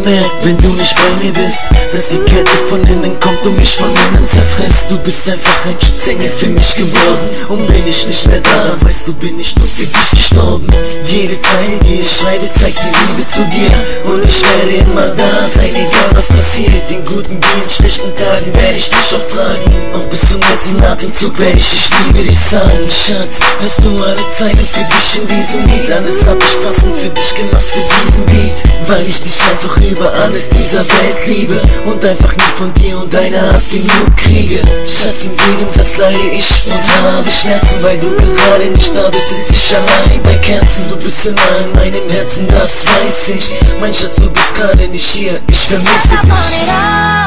gemerkt, wenn du nicht bei mir bist, dass die Kälte von innen kommt und mich von innen zerfrisst. Du bist einfach ein Schutzengel für mich geworden, und bin ich nicht mehr da, dann weißt du, bin ich nur für dich gestorben. Jede Zeile, die ich schreibe, zeigt die Liebe zu dir, und ich werde immer da sein, egal was passiert. In guten wie in schlechten Tagen werde ich dich auch tragen, auch bis zum letzten Atemzug werde ich liebe dich sagen. Schatz, hörst du alle Zeilen für dich in diesem Lied? Alles hab ich passend für dich gemacht, für diesen Beat, weil ich dich einfach über alles dieser Welt liebe und einfach nie von dir und deiner Art genug kriege. Schatz, im Gegensatz leide ich und habe Schmerzen, weil du gerade nicht da bist, sitz ich allein bei Kerzen. Du bist immer in meinem Herzen, das weiß ich. Mein Schatz, du bist gerade nicht hier, ich vermisse dich.